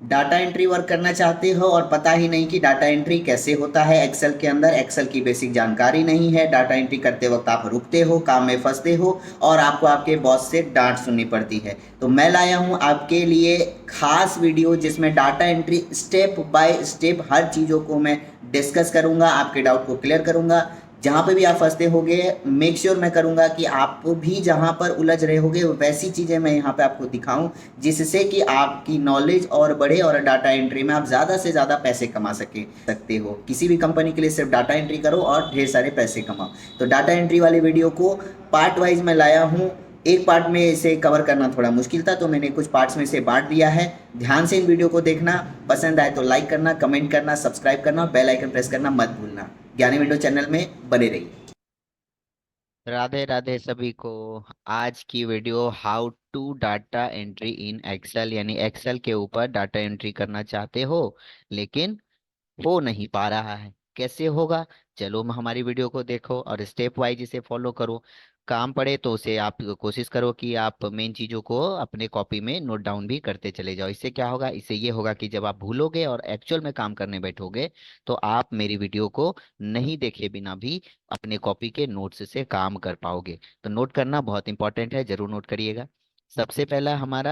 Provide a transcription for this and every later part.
Data entry work करना चाहते हो और पता ही नहीं कि डाटा एंट्री कैसे होता है एक्सेल के अंदर, एक्सेल की बेसिक जानकारी नहीं है, डाटा एंट्री करते वक्त आप रुकते हो, काम में फंसते हो और आपको आपके बॉस से डांट सुननी पड़ती है, तो मैं लाया हूं आपके लिए खास वीडियो जिसमें data entry step by step हर चीज़ों को मैं डिस्कस करूंगा, आपके डाउट को क्लियर करूंगा। जहाँ पे भी आप फंसते होगे मेक श्योर मैं करूँगा कि आप भी जहाँ पर उलझ रहे होगे वैसी चीज़ें मैं यहाँ पे आपको दिखाऊं जिससे कि आपकी नॉलेज और बढ़े और डाटा एंट्री में आप ज़्यादा से ज़्यादा पैसे कमा सकते हो। किसी भी कंपनी के लिए सिर्फ डाटा एंट्री करो और ढेर सारे पैसे कमाओ। तो डाटा एंट्री वाली वीडियो को पार्ट वाइज मैं लाया हूँ। एक पार्ट में इसे कवर करना थोड़ा मुश्किल था तो मैंने कुछ पार्ट्स में इसे बांट दिया है। ध्यान से इन वीडियो को देखना, पसंद आए तो लाइक करना, कमेंट करना, सब्सक्राइब करना और बेल आइकन प्रेस करना मत भूलना। ज्ञानी विंडो चैनल में बने रहिए। राधे राधे सभी को। आज की video how to data entry in Excel, यानी एक्सेल के ऊपर डाटा एंट्री करना चाहते हो लेकिन हो नहीं पा रहा है, कैसे होगा। चलो हमारी वीडियो को देखो और स्टेप वाइज इसे फॉलो करो। काम पड़े तो उसे आप कोशिश करो कि आप मेन चीज़ों को अपने कॉपी में नोट डाउन भी करते चले जाओ। इससे क्या होगा, इससे ये होगा कि जब आप भूलोगे और एक्चुअल में काम करने बैठोगे तो आप मेरी वीडियो को नहीं देखे बिना भी अपने कॉपी के नोट्स से काम कर पाओगे। तो नोट करना बहुत इंपॉर्टेंट है, जरूर नोट करिएगा। सबसे पहला हमारा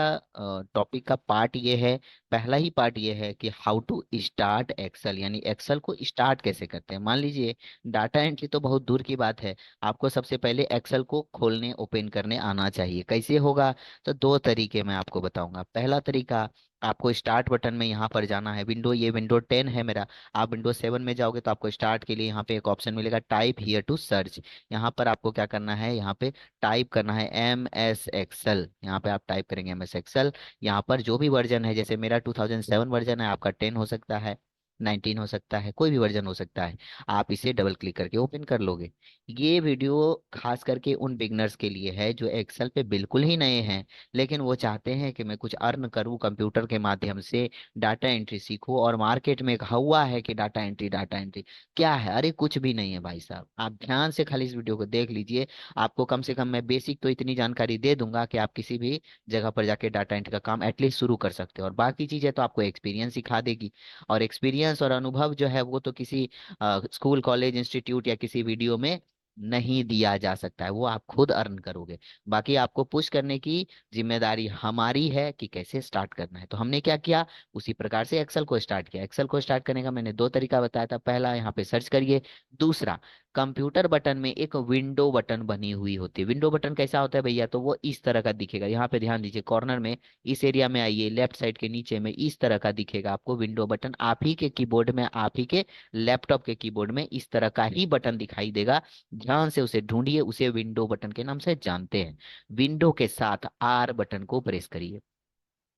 टॉपिक का पार्ट ये है, पहला ही पार्ट ये है कि हाउ टू स्टार्ट एक्सेल, यानी एक्सेल को स्टार्ट कैसे करते हैं। मान लीजिए डाटा एंट्री तो बहुत दूर की बात है, आपको सबसे पहले एक्सेल को खोलने ओपन करने आना चाहिए। कैसे होगा, तो दो तरीके मैं आपको बताऊंगा। पहला तरीका, आपको स्टार्ट बटन में यहाँ पर जाना है। ये विंडो 10 है मेरा, आप विंडो 7 में जाओगे तो आपको स्टार्ट के लिए यहाँ पे एक ऑप्शन मिलेगा, टाइप हियर टू सर्च। यहाँ पर आपको क्या करना है, यहाँ पे टाइप करना है MS एक्सेल। यहाँ पे आप टाइप करेंगे MS एक्सेल। यहाँ पर जो भी वर्जन है, जैसे मेरा 2007 वर्जन है, आपका 10 हो सकता है, 19 हो सकता है, कोई भी वर्जन हो सकता है। आप इसे डबल क्लिक करके ओपन कर लोगे। ये वीडियो खास करके उन बिगनर्स के लिए है जो एक्सेल पे बिल्कुल ही नए हैं, लेकिन वो चाहते हैं कि मैं कुछ अर्न करूँ कंप्यूटर के माध्यम से, डाटा एंट्री सीखूं। और मार्केट में एक हवा है कि डाटा एंट्री डाटा एंट्री क्या है, अरे कुछ भी नहीं है भाई साहब। आप ध्यान से खाली इस वीडियो को देख लीजिए, आपको कम से कम मैं बेसिक तो इतनी जानकारी दे दूंगा कि आप किसी भी जगह पर जाके डाटा एंट्री का काम एटलीस्ट शुरू कर सकते हो, और बाकी चीजें तो आपको एक्सपीरियंस सिखा देगी। और एक्सपीरियंस और अनुभव जो है वो तो किसी स्कूल कॉलेज इंस्टीट्यूट या किसी वीडियो में नहीं दिया जा सकता है, वो आप खुद अर्न करोगे। बाकी आपको पुश करने की जिम्मेदारी हमारी है कि कैसे स्टार्ट करना है। तो हमने क्या किया, उसी प्रकार से एक्सेल को स्टार्ट किया। एक्सेल को स्टार्ट करने का मैंने दो तरीका बताया था, पहला यहाँ पे सर्च करिए, दूसरा कंप्यूटर बटन में एक विंडो बटन बनी हुई होती है। विंडो बटन कैसा होता है भैया, तो वो इस तरह का दिखेगा। यहाँ पे ध्यान दीजिए, कॉर्नर में इस एरिया में आइए, लेफ्ट साइड के नीचे में इस तरह का दिखेगा आपको विंडो बटन। आप ही के कीबोर्ड में, आप ही के लैपटॉप के कीबोर्ड में इस तरह का ही बटन दिखाई देगा। ध्यान से उसे ढूंढिए, उसे विंडो बटन के नाम से जानते हैं। विंडो के साथ R बटन को प्रेस करिए।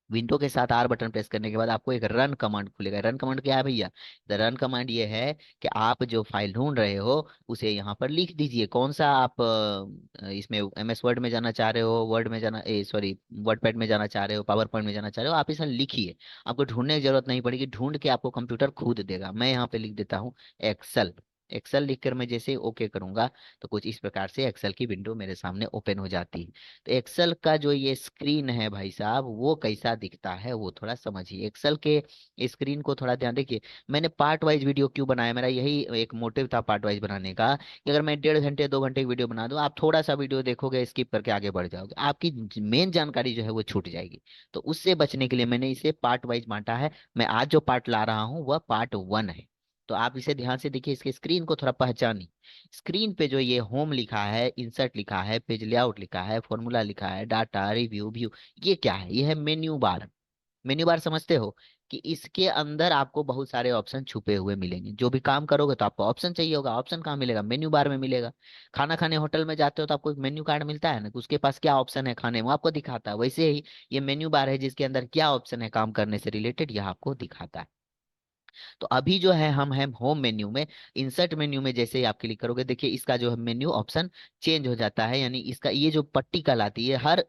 विंडो के साथ R बटन प्रेस करने के बाद आपको एक रन कमांड खुलेगा। रन कमांड क्या है भैया, द रन कमांड ये है कि आप जो फाइल ढूंढ रहे हो उसे यहाँ पर लिख दीजिए। कौन सा आप इसमें MS वर्ड में जाना चाह रहे हो, वर्ड में जाना, सॉरी, वर्ड पैड में जाना चाह रहे हो, पावर पॉइंट में जाना चाह रहे हो, आप इसे लिखिए। आपको ढूंढने की जरूरत नहीं पड़ेगी, ढूंढ के आपको कंप्यूटर खुद देगा। मैं यहाँ पे लिख देता हूँ एक्सेल। एक्सेल लिखकर मैं जैसे ओके करूंगा तो कुछ इस प्रकार से एक्सेल की विंडो मेरे सामने ओपन हो जाती है। तो एक्सेल का जो ये स्क्रीन है भाई साहब, वो कैसा दिखता है वो थोड़ा समझिए। एक्सेल के स्क्रीन को थोड़ा ध्यान देखिए। मैंने पार्ट वाइज वीडियो क्यों बनाया, मेरा यही एक मोटिव था पार्ट वाइज बनाने का, कि अगर मैं 1.5 घंटे 2 घंटे की वीडियो बना दूं, आप थोड़ा सा वीडियो देखोगे स्किप करके आगे बढ़ जाओगे, आपकी मेन जानकारी जो है वो छूट जाएगी। तो उससे बचने के लिए मैंने इसे पार्ट वाइज बांटा है। मैं आज जो पार्ट ला रहा हूँ वह पार्ट 1 है। तो आप इसे ध्यान से देखिए, इसके स्क्रीन को थोड़ा पहचानिए। स्क्रीन पे जो ये होम लिखा है, इंसर्ट लिखा है, पेज लेआउट लिखा है, फॉर्मूला लिखा है, डाटा रिव्यू व्यू, ये क्या है, ये है मेन्यू बार। मेन्यू बार समझते हो कि इसके अंदर आपको बहुत सारे ऑप्शन छुपे हुए मिलेंगे। जो भी काम करोगे तो आपको ऑप्शन चाहिए होगा, ऑप्शन कहाँ मिलेगा, मेन्यू बार में मिलेगा। खाना खाने होटल में जाते हो तो आपको एक मेन्यू कार्ड मिलता है ना, कि उसके पास क्या ऑप्शन है खाने में, वो आपको दिखाता है। वैसे ही ये मेन्यू बार है जिसके अंदर क्या ऑप्शन है काम करने से रिलेटेड, यह आपको दिखाता है। तो अभी जो है हम हैं होम मेन्यू में। इंसर्ट मेन्यू में जैसे ही आप क्लिक करोगे, देखिए इसका जो है मेन्यू ऑप्शन चेंज हो जाता है, यानी इसका ये जो पट्टी कहलाती है, हर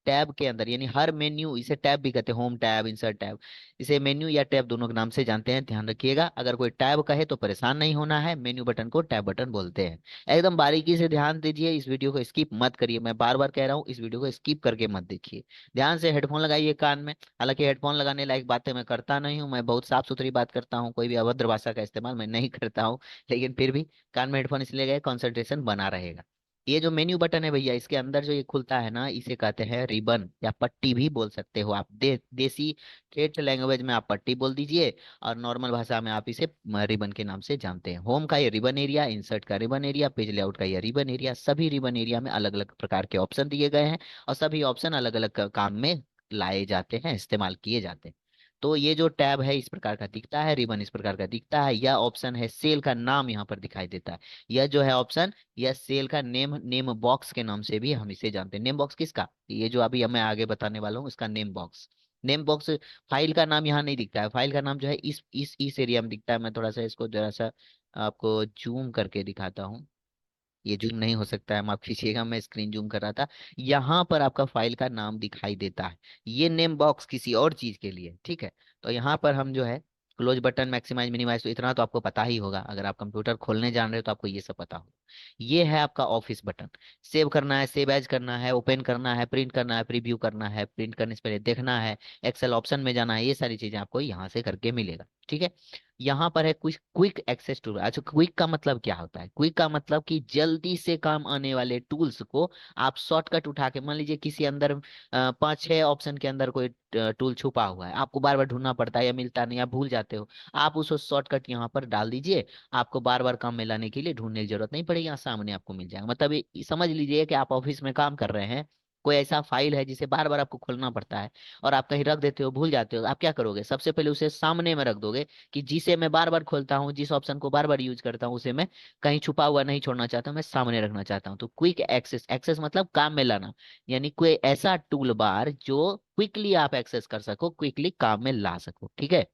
टैब के अंदर, यानी हर मेन्यू, इसे टैब भी कहते हैं, होम टैब, इंसर्ट टैब, इसे मेन्यू या टैब दोनों के नाम से जानते हैं, ध्यान रखिएगा। अगर कोई टैब कहे तो परेशान नहीं होना है, मेन्यू बटन को टैब बटन बोलते हैं। एकदम बारीकी से ध्यान दीजिए, इस वीडियो को स्किप मत करिए, मैं बार बार कह रहा हूँ, इस वीडियो को स्किप करके मत देखिए। ध्यान से हेडफोन लगाइए कान में। हालांकि हेडफोन लगाने लायक बातें मैं करता नहीं हूँ, मैं बहुत साफ सुथरी बात करता हूँ, कोई भी अभद्र भाषा का इस्तेमाल मैं नहीं करता हूँ, लेकिन फिर भी कान में हेडफोन इसलिए गए, कंसंट्रेशन बना रहेगा। ये जो मेन्यू बटन है भैया, इसके अंदर जो ये खुलता है ना, इसे कहते हैं रिबन, या पट्टी भी बोल सकते हो आप। देसी ठेठ लैंग्वेज में आप पट्टी बोल दीजिए, और नॉर्मल भाषा में आप इसे रिबन के नाम से जानते हैं। होम का ये रिबन एरिया, इंसर्ट का रिबन एरिया, पेज लेआउट का ये रिबन एरिया, सभी रिबन एरिया में अलग अलग प्रकार के ऑप्शन दिए गए हैं, और सभी ऑप्शन अलग अलग काम में लाए जाते हैं, इस्तेमाल किए जाते हैं। तो ये जो टैब है इस प्रकार का दिखता है, रिबन इस प्रकार का दिखता है, यह ऑप्शन है, सेल का नाम यहाँ पर दिखाई देता है। यह जो है ऑप्शन, यह सेल का नेम, नेम बॉक्स के नाम से भी हम इसे जानते हैं। नेम बॉक्स किसका, ये जो अभी मैं आगे बताने वाला हूँ इसका name box. Name box, file का नाम यहाँ नहीं दिखता है, फाइल का नाम जो है इस एरिया में दिखता है। मैं थोड़ा सा इसको जरा सा आपको जूम करके दिखाता हूँ, ये जूम नहीं हो सकता है, माफ कीजिएगा, मैं स्क्रीन जूम कर रहा था। यहाँ पर आपका फाइल का नाम दिखाई देता है, ये नेम बॉक्स किसी और चीज के लिए, ठीक है। तो यहाँ पर हम जो है क्लोज बटन, मैक्सिमाइज, मिनिमाइज, तो इतना तो आपको पता ही होगा, अगर आप कंप्यूटर खोलने जान रहे हो तो आपको ये सब पता होगा। ये है आपका ऑफिस बटन, सेव करना है, सेव एज करना है, ओपन करना है, प्रिंट करना है, प्रीव्यू करना है, प्रिंट करने से पहले देखना है, एक्सेल ऑप्शन में जाना है, ये सारी चीजें आपको यहाँ से करके मिलेगा, ठीक है। यहाँ पर है कुछ क्विक एक्सेस टूल। अच्छा, क्विक का मतलब क्या होता है? क्विक का मतलब कि जल्दी से काम आने वाले टूल्स को आप शॉर्टकट उठा के, मान लीजिए किसी अंदर 5-6 ऑप्शन के अंदर कोई टूल छुपा हुआ है, आपको बार बार ढूंढना पड़ता है या मिलता नहीं, आप भूल जाते हो, आप उस शॉर्टकट यहाँ पर डाल दीजिए, आपको बार बार काम में लाने के लिए ढूंढने की जरूरत नहीं पड़ेगी, यहाँ सामने आपको मिल जाएगा। मतलब समझ लीजिए कि आप ऑफिस में काम कर रहे हैं, कोई ऐसा फाइल है जिसे बार बार आपको खोलना पड़ता है, और आप कहीं रख देते हो, भूल जाते हो, आप क्या करोगे? सबसे पहले उसे सामने में रख दोगे, कि जिसे मैं बार बार खोलता हूँ, जिस ऑप्शन को बार बार यूज करता हूँ, उसे मैं कहीं छुपा हुआ नहीं छोड़ना चाहता हूँ, मैं सामने रखना चाहता हूँ। तो क्विक एक्सेस, एक्सेस मतलब काम में लाना, यानी कोई ऐसा टूल बार जो क्विकली आप एक्सेस कर सको, क्विकली काम में ला सको, ठीक है।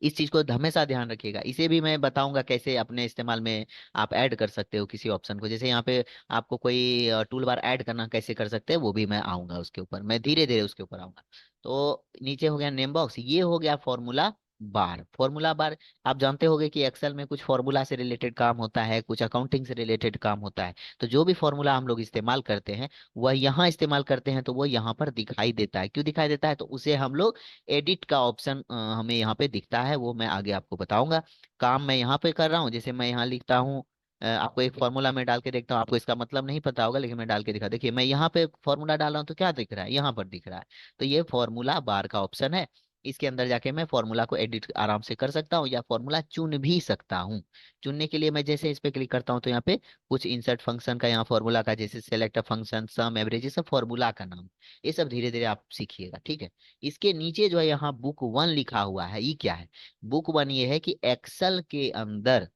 इस चीज को हमेशा ध्यान रखिएगा, इसे भी मैं बताऊंगा कैसे अपने इस्तेमाल में आप ऐड कर सकते हो किसी ऑप्शन को। जैसे यहाँ पे आपको कोई टूल बार ऐड करना कैसे कर सकते हैं, वो भी मैं आऊंगा उसके ऊपर, मैं धीरे धीरे उसके ऊपर आऊंगा। तो नीचे हो गया नेम बॉक्स, ये हो गया फॉर्मूला बार। फॉर्मूला बार, आप जानते होंगे कि एक्सेल में कुछ फॉर्मूला से रिलेटेड काम होता है, कुछ अकाउंटिंग से रिलेटेड काम होता है। तो जो भी फॉर्मूला हम लोग इस्तेमाल करते हैं, वह यहाँ इस्तेमाल करते हैं, तो वो यहाँ पर दिखाई देता है। क्यों दिखाई देता है? तो उसे हम लोग एडिट का ऑप्शन हमें यहाँ पे दिखता है, वो मैं आगे आपको बताऊंगा। काम मैं यहाँ पे कर रहा हूँ, जैसे मैं यहाँ लिखता हूँ, आपको एक फॉर्मूला में डाल के देखता हूँ, आपको इसका मतलब नहीं पता होगा, लेकिन मैं डाल के दिखा, देखिए मैं यहाँ पे फॉर्मूला डाल रहा हूँ, तो क्या दिख रहा है? यहाँ पर दिख रहा है। तो ये फॉर्मूला बार का ऑप्शन है, इसके अंदर जाके मैं फॉर्मूला को एडिट आराम से कर सकता हूँ, या फॉर्मूला चुन भी सकता हूँ। चुनने के लिए मैं जैसे इस पे क्लिक करता हूँ, तो यहाँ पे कुछ इंसर्ट फंक्शन का, यहाँ फॉर्मूला का, जैसे सेलेक्ट फंक्शन, सम, एवरेज, ये सब फॉर्मूला का नाम, ये सब धीरे धीरे आप सीखिएगा, ठीक है। इसके नीचे जो है यहाँ बुक वन लिखा हुआ है, ये क्या है? बुक वन ये है कि एक्सेल के अंदर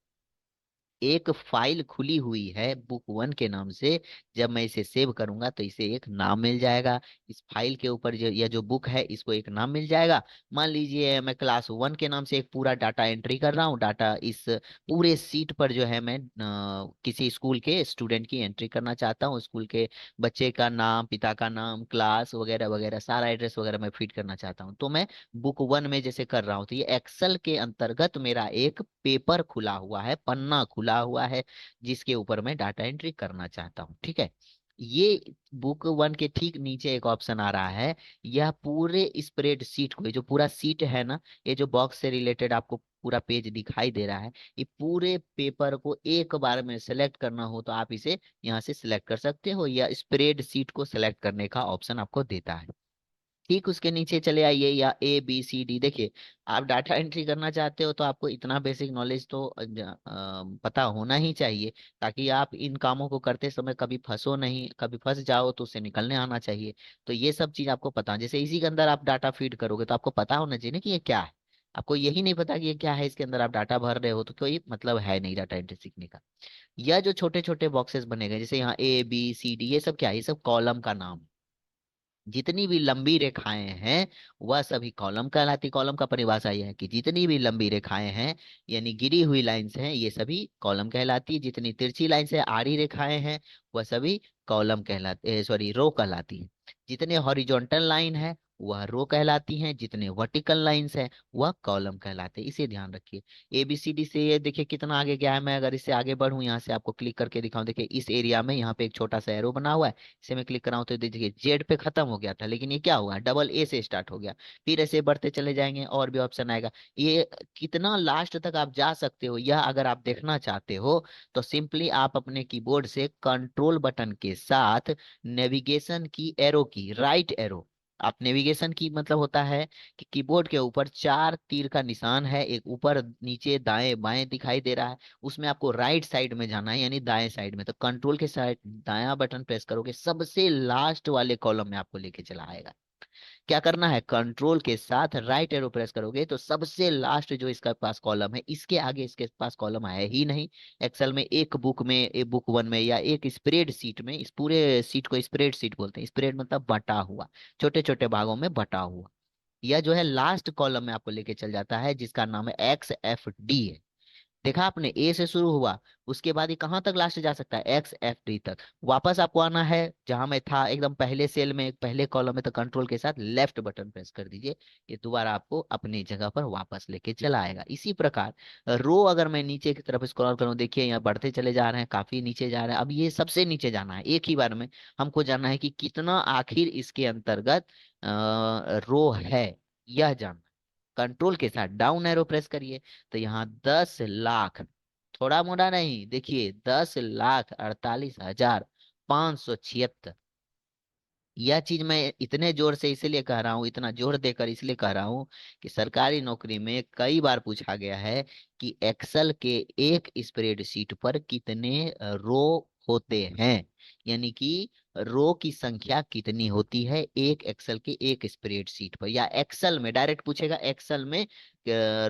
एक फाइल खुली हुई है बुक वन के नाम से, जब मैं इसे सेव करूंगा तो इसे एक नाम मिल जाएगा। इस फाइल के ऊपर जो यह जो बुक है, इसको एक नाम मिल जाएगा। मान लीजिए मैं क्लास वन के नाम से एक पूरा डाटा एंट्री कर रहा हूँ, डाटा इस पूरे सीट पर जो है मैं किसी स्कूल के स्टूडेंट की एंट्री करना चाहता हूँ, स्कूल के बच्चे का नाम, पिता का नाम, क्लास वगैरह वगैरह, सारा एड्रेस वगैरह मैं फीड करना चाहता हूँ, तो मैं बुक वन में जैसे कर रहा हूँ, तो ये एक्सेल के अंतर्गत मेरा एक पेपर खुला हुआ है, पन्ना खुला हुआ है, जिसके ऊपर मैं डाटा एंट्री करना चाहता हूँ, ठीक है। ये बुक वन के ठीक नीचे एक ऑप्शन आ रहा है, यह पूरे स्प्रेड शीट को, ये जो पूरा सीट है ना, ये जो बॉक्स से रिलेटेड आपको पूरा पेज दिखाई दे रहा है, ये पूरे पेपर को एक बार में सेलेक्ट करना हो तो आप इसे यहाँ से सिलेक्ट कर सकते हो, या स्प्रेड शीट को सिलेक्ट करने का ऑप्शन आपको देता है। ठीक उसके नीचे चले आइए, या ABCD, देखिए आप डाटा एंट्री करना चाहते हो तो आपको इतना बेसिक नॉलेज तो पता होना ही चाहिए, ताकि आप इन कामों को करते समय कभी फंसो नहीं, कभी फंस जाओ तो उससे निकलने आना चाहिए। तो ये सब चीज आपको पता, जैसे इसी के अंदर आप डाटा फीड करोगे तो आपको पता होना चाहिए ना कि ये क्या है। आपको यही नहीं पता कि ये क्या है, इसके अंदर आप डाटा भर रहे हो, तो कोई मतलब है नहीं डाटा एंट्री सीखने का। यह जो छोटे छोटे बॉक्सेस बने गए, जैसे यहाँ ABCD, ये सब क्या है? ये सब कॉलम का नाम, जितनी भी लंबी रेखाएं हैं वह सभी कॉलम कहलाती। कॉलम का परिभाषा यह है कि जितनी भी लंबी रेखाएं हैं यानी गिरी हुई लाइंस हैं ये सभी कॉलम कहलाती है। जितनी तिरछी लाइन से आड़ी रेखाएं हैं वह सभी कॉलम कहलाते, सॉरी, रो कहलाती है। जितने हॉरिजॉन्टल लाइन है वह रो कहलाती हैं, जितने वर्टिकल लाइंस है वह कॉलम कहलाते हैं। इसे ध्यान रखिए। ABCD से ये देखिए कितना आगे गया है। मैं अगर इससे आगे बढ़ूं, यहाँ से आपको क्लिक करके दिखाऊं, देखिए इस एरिया में यहाँ पे एक छोटा सा एरो बना हुआ है, इसे मैं क्लिक कराऊं तो देखिए जेड पे खत्म हो गया था, लेकिन ये क्या हुआ, डबल ए से स्टार्ट हो गया। फिर ऐसे बढ़ते चले जाएंगे और भी ऑप्शन आएगा। ये कितना लास्ट तक आप जा सकते हो यह अगर आप देखना चाहते हो तो सिंपली आप अपने कीबोर्ड से कंट्रोल बटन के साथ नेविगेशन की एरो की राइट एरो, आप नेविगेशन की मतलब होता है कि कीबोर्ड के ऊपर 4 तीर का निशान है, एक ऊपर नीचे दाएं बाएं दिखाई दे रहा है, उसमें आपको राइट साइड में जाना है यानी दाएं साइड में। तो कंट्रोल के साइड दायां बटन प्रेस करोगे सबसे लास्ट वाले कॉलम में आपको लेके चला आएगा। क्या करना है, कंट्रोल के साथ राइट एरो प्रेस करोगे तो सबसे लास्ट जो इसका पास कॉलम है, इसके आगे इसके पास कॉलम है ही नहीं। एक्सेल में एक बुक में, एक बुक वन में या एक स्प्रेड सीट में, इस पूरे सीट को स्प्रेड सीट बोलते हैं। स्प्रेड मतलब बटा हुआ, छोटे छोटे भागों में बटा हुआ। यह जो है लास्ट कॉलम में आपको लेके चल जाता है जिसका नाम है XFD है। देखा आपने, ए से शुरू हुआ, उसके बाद ये कहाँ तक लास्ट जा सकता है, XFD तक। वापस आपको आना है जहां मैं था एकदम पहले सेल में पहले कॉलम में, तो कंट्रोल के साथ लेफ्ट बटन प्रेस कर दीजिए, ये दोबारा आपको अपनी जगह पर वापस लेके चला आएगा। इसी प्रकार रो अगर मैं नीचे की तरफ स्क्रॉल करूं, देखिए यहाँ बढ़ते चले जा रहे हैं, काफी नीचे जा रहे हैं। अब ये सबसे नीचे जाना है एक ही बार में, हमको जानना है कि कितना आखिर इसके अंतर्गत रो है, यह जानना। कंट्रोल के साथ डाउन एरो प्रेस करिए तो यहाँ 10 लाख, थोड़ा मोड़ा नहीं, देखिए 10,48,576। यह चीज मैं इतने जोर से इसलिए कह रहा हूँ, इतना जोर देकर इसलिए कह रहा हूँ कि सरकारी नौकरी में कई बार पूछा गया है कि एक्सेल के एक स्प्रेडशीट पर कितने रो होते हैं, यानी कि रो की संख्या कितनी होती है एक एक्सेल के एक स्प्रेडशीट पर, या एक्सेल में डायरेक्ट पूछेगा एक्सेल में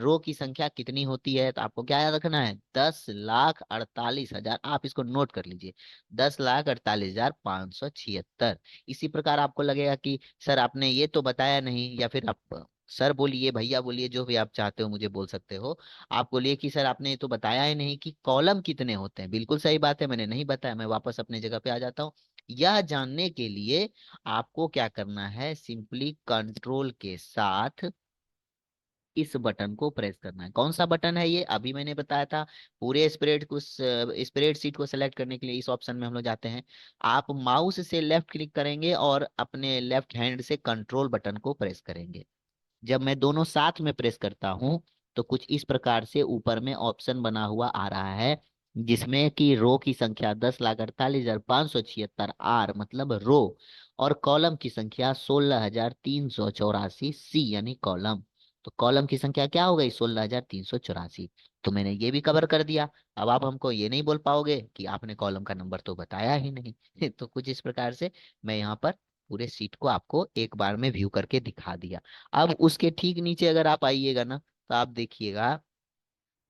रो की संख्या कितनी होती है, तो आपको क्या याद रखना है, 10,48,000। आप इसको नोट कर लीजिए, 10,48,576। इसी प्रकार आपको लगेगा कि सर आपने ये तो बताया नहीं, या फिर आप सर बोलिए, भैया बोलिए, जो भी आप चाहते हो मुझे बोल सकते हो। आप बोलिए कि सर आपने ये तो बताया ही नहीं कि कॉलम कितने होते हैं। बिल्कुल सही बात है, मैंने नहीं बताया। मैं वापस अपने जगह पे आ जाता हूँ। यह जानने के लिए आपको क्या करना है, सिंपली कंट्रोल के साथ इस बटन को प्रेस करना है। कौन सा बटन है ये, अभी मैंने बताया था। पूरे स्प्रेड शीट को सेलेक्ट करने के लिए इस ऑप्शन में हम लोग जाते हैं। आप माउस से लेफ्ट क्लिक करेंगे और अपने लेफ्ट हैंड से कंट्रोल बटन को प्रेस करेंगे। जब मैं दोनों साथ में प्रेस करता हूं तो कुछ इस प्रकार से ऊपर में ऑप्शन बना हुआ आ रहा है, जिसमें कि रो की संख्या 10,48,576 आर मतलब रो, और कॉलम की संख्या 16,384 सी यानी कॉलम। तो कॉलम की संख्या क्या हो गई, 16,384। तो मैंने ये भी कवर कर दिया। अब आप हमको ये नहीं बोल पाओगे कि आपने कॉलम का नंबर तो बताया ही नहीं। तो कुछ इस प्रकार से मैं यहाँ पर पूरे सीट को आपको एक बार में व्यू करके दिखा दिया। अब उसके ठीक नीचे अगर आप आइएगा ना तो आप देखिएगा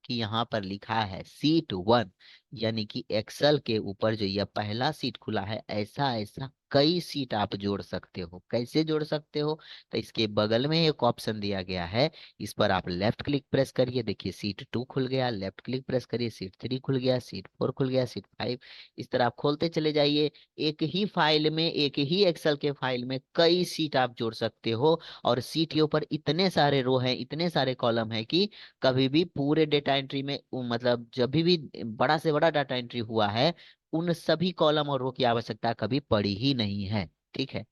कि यहाँ पर लिखा है सीट 1, यानी कि एक्सेल के ऊपर जो यह पहला सीट खुला है, ऐसा ऐसा कई सीट आप जोड़ सकते हो। कैसे जोड़ सकते हो, तो इसके बगल में एक ऑप्शन दिया गया है, इस पर आप लेफ्ट क्लिक प्रेस करिए, देखिए सीट 2 खुल गया, लेफ्ट क्लिक प्रेस करिए, सीट 3 खुल गया, सीट 4 खुल गया, सीट 5। इस तरह आप खोलते चले जाइए। एक ही फाइल में, एक ही एक्सेल के फाइल में कई सीट आप जोड़ सकते हो। और सीट के ऊपर इतने सारे रो हैं, इतने सारे कॉलम है कि कभी भी पूरे डेटा एंट्री में मतलब जब भी बड़ा से बड़ा डाटा एंट्री हुआ है, उन सभी कॉलम और रो की आवश्यकता कभी पड़ी ही नहीं है। ठीक है,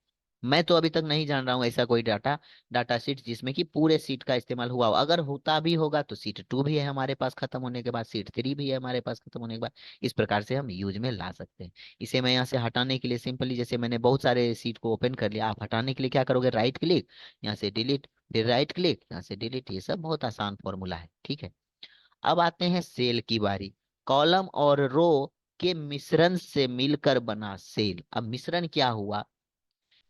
मैं तो अभी तक नहीं जान रहा हूँ ऐसा कोई डाटा शीट जिसमें कि पूरे सीट का इस्तेमाल हुआ हो। अगर होता भी होगा तो सीट 2 भी है हमारे पास खत्म होने के बाद, सीट 3 भी है हमारे पास खत्म होने के बाद। इस प्रकार से हम यूज में ला सकते हैं। इसे मैं यहाँ से हटाने के लिए सिंपली, जैसे मैंने बहुत सारे सीट को ओपन कर लिया, आप हटाने के लिए क्या करोगे, राइट क्लिक, यहाँ से डिलीट, फिर राइट क्लिक, यहाँ से डिलीट। ये सब बहुत आसान फॉर्मूला है। ठीक है, अब आते हैं सेल की बारी। कॉलम और रो के मिश्रण से मिलकर बना सेल। अब मिश्रण क्या हुआ,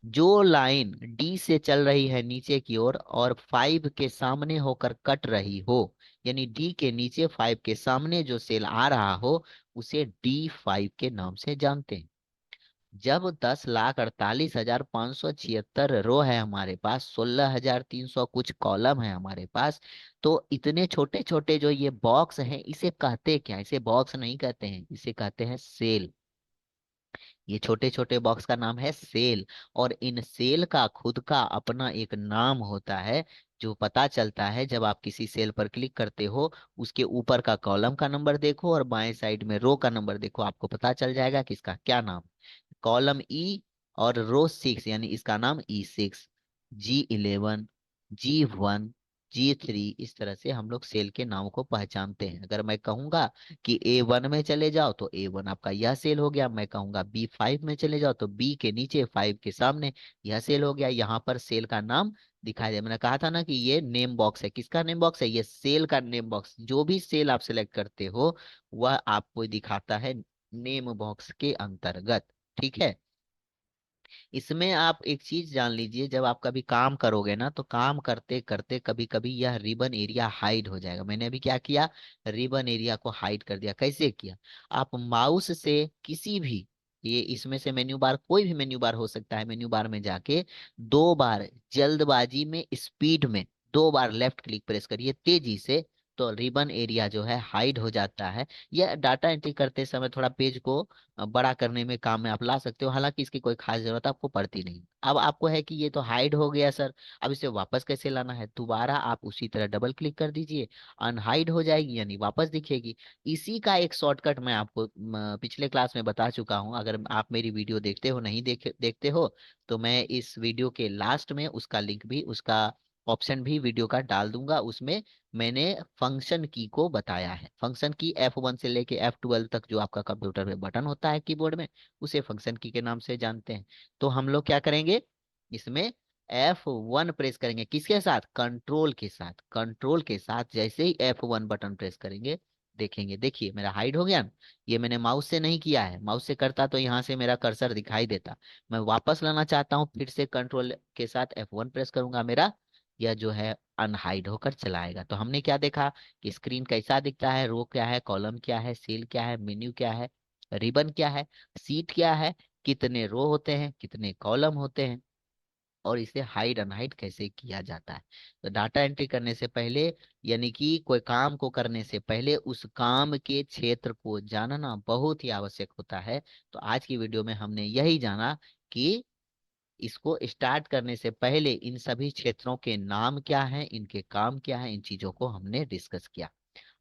जो लाइन डी से चल रही है नीचे की ओर और 5 के सामने होकर कट रही हो, यानी डी के नीचे 5 के सामने जो सेल आ रहा हो, उसे D5 के नाम से जानते हैं। जब 10,48,576 रो है हमारे पास, 16,300 कुछ कॉलम है हमारे पास, तो इतने छोटे छोटे जो ये बॉक्स हैं, इसे कहते क्या? इसे बॉक्स नहीं कहते हैं, इसे कहते हैं सेल। ये छोटे छोटे बॉक्स का नाम है सेल। और इन सेल का खुद का अपना एक नाम होता है, जो पता चलता है जब आप किसी सेल पर क्लिक करते हो, उसके ऊपर का कॉलम का नंबर देखो और बाएं साइड में रो का नंबर देखो, आपको पता चल जाएगा कि इसका क्या नाम। कॉलम ई और रो 6 यानी इसका नाम E6, G11, G1, G3, इस तरह से हम लोग सेल के नाम को पहचानते हैं। अगर मैं कहूंगा कि A1 में चले जाओ तो A1 आपका यह सेल हो गया। मैं कहूंगा B5 में चले जाओ तो B के नीचे 5 के सामने यह सेल हो गया। यहाँ पर सेल का नाम दिखाई दे। मैंने कहा था ना कि ये नेम बॉक्स है। किसका नेम बॉक्स है? ये सेल का नेम बॉक्स। जो भी सेल आप सिलेक्ट करते हो वह आपको दिखाता है नेम बॉक्स के अंतर्गत। ठीक है। इसमें आप एक चीज जान लीजिए, जब आप कभी काम करोगे ना, तो काम करते करते कभी कभी यह रिबन एरिया हाइड हो जाएगा। मैंने अभी क्या किया? रिबन एरिया को हाइड कर दिया। कैसे किया? आप माउस से किसी भी, ये इसमें से मेन्यू बार, कोई भी मेन्यू बार हो सकता है, मेन्यू बार में जाके 2 बार जल्दबाजी में स्पीड में 2 बार लेफ्ट क्लिक प्रेस करिए तेजी से, तो रिबन एरिया जो है हाइड हो जाता है। यह डाटा एंट्री करते समय थोड़ा पेज को बड़ा करने में काम में आप ला सकते हो, हालांकि इसकी कोई खास जरूरत आपको पड़ती नहीं। अब आपको है कि ये तो हाइड हो गया सर, अब इसे वापस कैसे लाना है? दोबारा आप उसी तरह डबल क्लिक कर दीजिए, अनहाइड हो जाएगी यानी वापस दिखेगी। इसी का एक शॉर्टकट मैं आपको पिछले क्लास में बता चुका हूं। अगर आप मेरी वीडियो देखते हो, नहीं देखते हो, तो मैं इस वीडियो के लास्ट में उसका लिंक भी, उसका ऑप्शन भी वीडियो का डाल दूंगा। उसमें मैंने फंक्शन की को बताया है। फंक्शन की F1 से लेके F12 तक जो आपका कंप्यूटर में बटन होता है कीबोर्ड में, उसे फंक्शन की के नाम से जानते हैं। तो हम लोग क्या करेंगे इसमें? F1 प्रेस करेंगे। किसके साथ? कंट्रोल के साथ। कंट्रोल के साथ जैसे ही F1 बटन प्रेस करेंगे, देखेंगे, देखिए मेरा हाइड हो गया ना। ये मैंने माउस से नहीं किया है, माउस से करता तो यहाँ से मेरा कर्सर दिखाई देता। मैं वापस लाना चाहता हूँ, फिर से कंट्रोल के साथ F1 प्रेस करूंगा, मेरा यह जो है अनहाइड होकर चला आएगा। तो हमने क्या देखा कि स्क्रीन कैसा दिखता है, रो क्या है, कॉलम क्या है, सेल क्या है, मेन्यू क्या है, रिबन क्या है, सीट क्या है, कितने रो होते हैं, कितने कॉलम होते हैं, और इसे हाइड अनहाइड कैसे किया जाता है। तो डाटा एंट्री करने से पहले, यानी कि कोई काम को करने से पहले, उस काम के क्षेत्र को जानना बहुत ही आवश्यक होता है। तो आज की वीडियो में हमने यही जाना कि इसको स्टार्ट करने से पहले इन सभी क्षेत्रों के नाम क्या हैं, इनके काम क्या हैं, इन चीजों को हमने डिस्कस किया।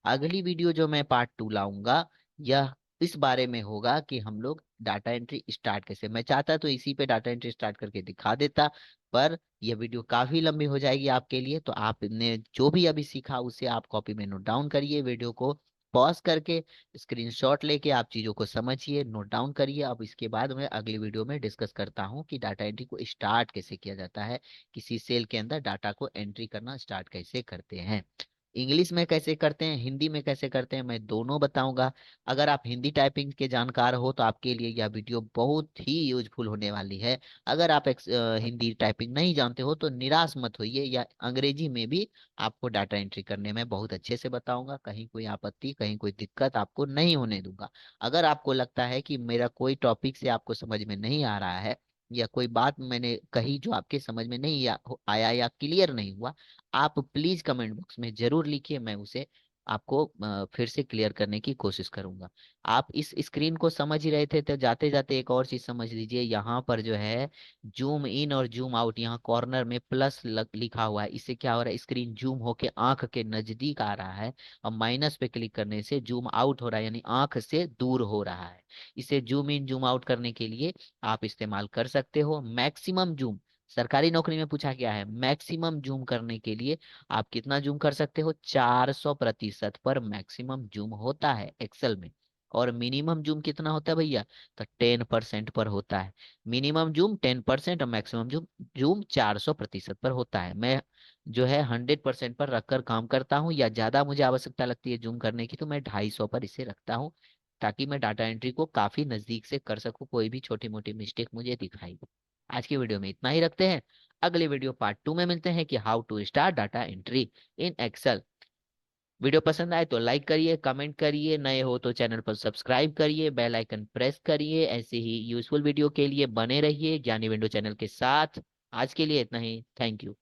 अगली वीडियो जो मैं पार्ट 2 लाऊंगा, यह इस बारे में होगा कि हम लोग डाटा एंट्री स्टार्ट कैसे। मैं चाहता तो इसी पे डाटा एंट्री स्टार्ट करके दिखा देता, पर यह वीडियो काफी लंबी हो जाएगी आपके लिए। तो आपने जो भी अभी सीखा उसे आप कॉपी में नोट डाउन करिए, वीडियो को पॉज करके स्क्रीनशॉट लेके आप चीजों को समझिए, नोट डाउन करिए। अब इसके बाद मैं अगली वीडियो में डिस्कस करता हूँ कि डाटा एंट्री को स्टार्ट कैसे किया जाता है, किसी सेल के अंदर डाटा को एंट्री करना स्टार्ट कैसे करते हैं। इंग्लिश में कैसे करते हैं, हिंदी में कैसे करते हैं, मैं दोनों बताऊंगा। अगर आप हिंदी टाइपिंग के जानकार हो तो आपके लिए यह वीडियो बहुत ही यूजफुल होने वाली है। अगर आप हिंदी टाइपिंग नहीं जानते हो तो निराश मत होइए, या अंग्रेजी में भी आपको डाटा एंट्री करने में बहुत अच्छे से बताऊंगा। कहीं कोई आपत्ति, कहीं कोई दिक्कत आपको नहीं होने दूंगा। अगर आपको लगता है कि मेरा कोई टॉपिक से आपको समझ में नहीं आ रहा है, या कोई बात मैंने कही जो आपके समझ में नहीं आया या क्लियर नहीं हुआ, आप प्लीज कमेंट बॉक्स में जरूर लिखिए, मैं उसे आपको फिर से क्लियर करने की कोशिश करूंगा। आप इस स्क्रीन को समझ ही रहे थे, तो जाते जाते एक और चीज समझ लीजिए। यहाँ पर जो है जूम इन और जूम आउट, यहाँ कॉर्नर में प्लस लिखा हुआ है। इससे क्या हो रहा है? स्क्रीन जूम होके आंख के नजदीक आ रहा है, और माइनस पे क्लिक करने से जूम आउट हो रहा है, यानी आंख से दूर हो रहा है। इसे जूम इन जूम आउट करने के लिए आप इस्तेमाल कर सकते हो। मैक्सिमम जूम, सरकारी नौकरी में पूछा गया है, मैक्सिमम जूम करने के लिए आप कितना जूम कर सकते हो? 400% पर मैक्सिमम जूम होता है एक्सेल में। और मिनिमम जूम कितना होता है भैया? तो 10% पर होता है। मिनिमम जूम 10% और मैक्सिमम जूम जूम 400% पर होता है। मैं जो है 100% पर रखकर काम करता हूँ, या ज्यादा मुझे आवश्यकता लगती है जूम करने की तो मैं 250 पर इसे रखता हूँ, ताकि मैं डाटा एंट्री को काफी नजदीक से कर सकूं, कोई भी छोटी मोटी मिस्टेक मुझे दिखाई दे। आज की वीडियो में इतना ही रखते हैं। अगले वीडियो पार्ट 2 में मिलते हैं कि how to start data entry in Excel. Video पसंद आए तो लाइक करिए, कमेंट करिए, नए हो तो चैनल पर सब्सक्राइब करिए, बेल आइकन प्रेस करिए। ऐसे ही यूजफुल वीडियो के लिए बने रहिए ज्ञानी विंडो चैनल के साथ। आज के लिए इतना ही, थैंक यू।